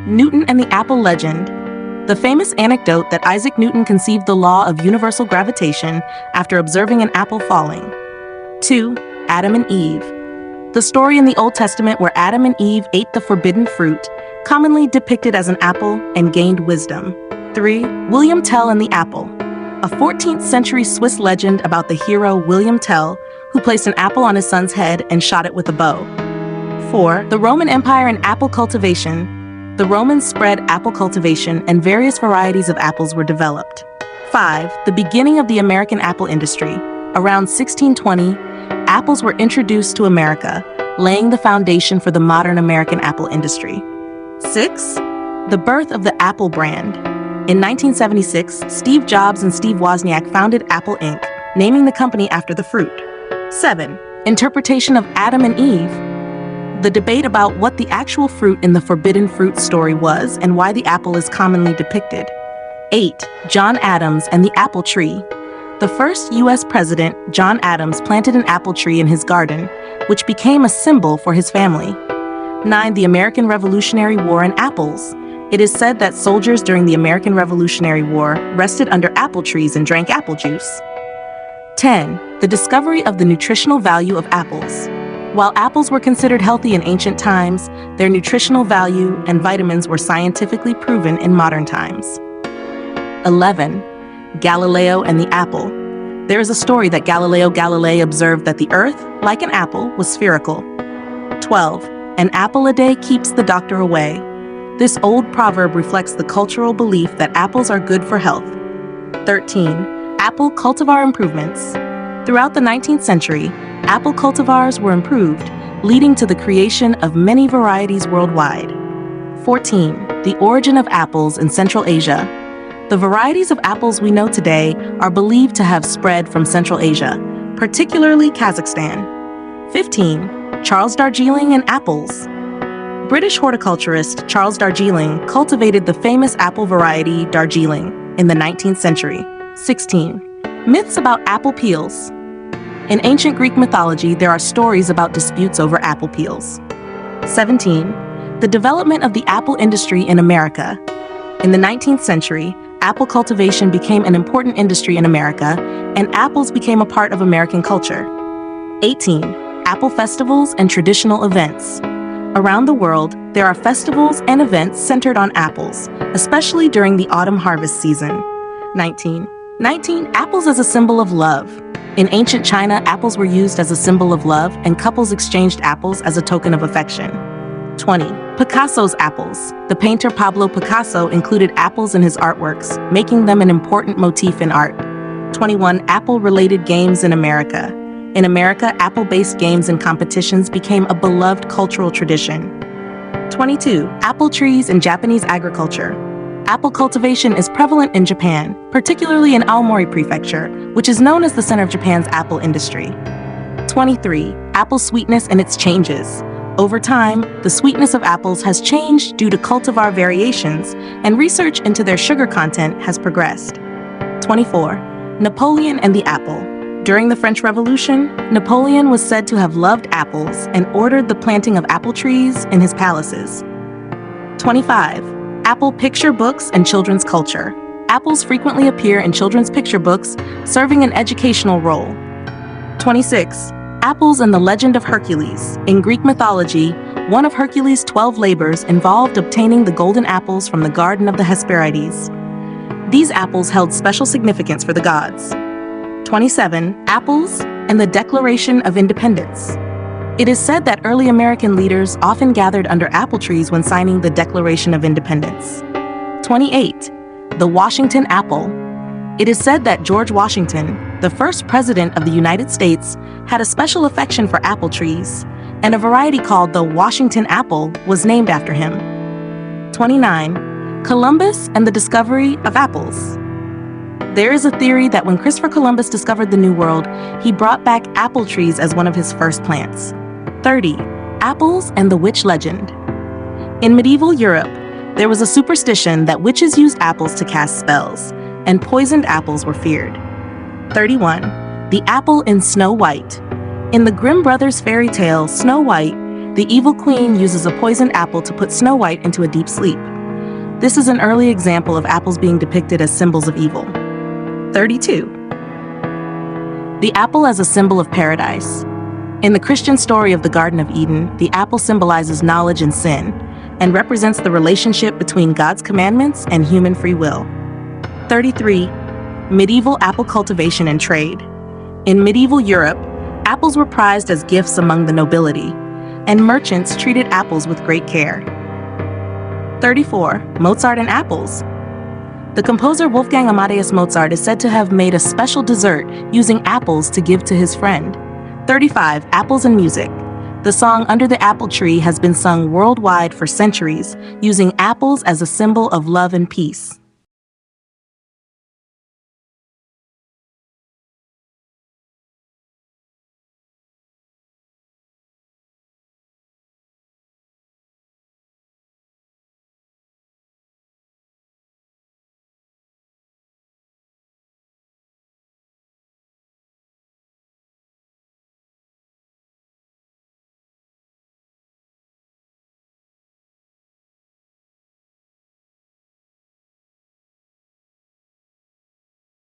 Newton and the Apple legend. The famous anecdote that Isaac Newton conceived the law of universal gravitation after observing an apple falling. 2. Adam and Eve. The story in the Old Testament where Adam and Eve ate the forbidden fruit, commonly depicted as an apple, and gained wisdom. 3. William Tell and the Apple. A 14th century Swiss legend about the hero William Tell, who placed an apple on his son's head and shot it with a bow. 4. The Roman Empire and apple cultivation. The Romans spread apple cultivation and various varieties of apples were developed. 5. The beginning of the American apple industry. Around 1620, apples were introduced to America, laying the foundation for the modern American apple industry. 6. The birth of the Apple brand. In 1976, Steve Jobs and Steve Wozniak founded Apple Inc., naming the company after the fruit. 7. Interpretation of Adam and Eve. The debate about what the actual fruit in the forbidden fruit story was and why the apple is commonly depicted. 8. John Adams and the apple tree. The first U.S. president, John Adams, planted an apple tree in his garden, which became a symbol for his family. 9. The American Revolutionary War and apples. It is said that soldiers during the American Revolutionary War rested under apple trees and drank apple juice. 10. The discovery of the nutritional value of apples. While apples were considered healthy in ancient times, their nutritional value and vitamins were scientifically proven in modern times. 11. Galileo and the apple. There is a story that Galileo Galilei observed that the earth, like an apple, was spherical. 12. An apple a day keeps the doctor away. This old proverb reflects the cultural belief that apples are good for health. 13. Apple cultivar improvements. Throughout the 19th century, apple cultivars were improved, leading to the creation of many varieties worldwide. 14. The origin of apples in Central Asia. The varieties of apples we know today are believed to have spread from Central Asia, particularly Kazakhstan. 15. Charles Darjeeling and apples. British horticulturist Charles Darjeeling cultivated the famous apple variety Darjeeling in the 19th century. 16. Myths about apple peels. In ancient Greek mythology, there are stories about disputes over apple peels. 17. The development of the apple industry in America. In the 19th century, apple cultivation became an important industry in America, and apples became a part of American culture. 18. Apple festivals and traditional events. Around the world, there are festivals and events centered on apples, especially during the autumn harvest season. 19. Apples as a symbol of love. In ancient China, apples were used as a symbol of love, and couples exchanged apples as a token of affection. 20. Picasso's apples. The painter Pablo Picasso included apples in his artworks, making them an important motif in art. 21. Apple-related games in America. In America, apple-based games and competitions became a beloved cultural tradition. 22. Apple trees in Japanese agriculture. Apple cultivation is prevalent in Japan, particularly in Aomori Prefecture, which is known as the center of Japan's apple industry. 23. Apple sweetness and its changes. Over time, the sweetness of apples has changed due to cultivar variations, and research into their sugar content has progressed. 24. Napoleon and the apple. During the French Revolution, Napoleon was said to have loved apples and ordered the planting of apple trees in his palaces. 25. Apple picture books and children's culture. Apples frequently appear in children's picture books, serving an educational role. 26. Apples and the legend of Hercules. In Greek mythology, one of Hercules' 12 labors involved obtaining the golden apples from the garden of the Hesperides. These apples held special significance for the gods. 27. Apples and the Declaration of Independence. It is said that early American leaders often gathered under apple trees when signing the Declaration of Independence. 28. The Washington apple. It is said that George Washington, the first president of the United States, had a special affection for apple trees, and a variety called the Washington apple was named after him. 29. Columbus and the discovery of apples. There is a theory that when Christopher Columbus discovered the New World, he brought back apple trees as one of his first plants. 30. Apples and the witch legend. In medieval Europe, there was a superstition that witches used apples to cast spells, and poisoned apples were feared. 31. The apple in Snow White. In the Grimm brothers' fairy tale Snow White, the evil queen uses a poisoned apple to put Snow White into a deep sleep. This is an early example of apples being depicted as symbols of evil. 32. The apple as a symbol of paradise. In the Christian story of the Garden of Eden, the apple symbolizes knowledge and sin, and represents the relationship between God's commandments and human free will. 33. Medieval apple cultivation and trade. In medieval Europe, apples were prized as gifts among the nobility, and merchants treated apples with great care. 34. Mozart and apples. The composer Wolfgang Amadeus Mozart is said to have made a special dessert using apples to give to his friend. 35. Apples and music. The song Under the Apple Tree has been sung worldwide for centuries, using apples as a symbol of love and peace.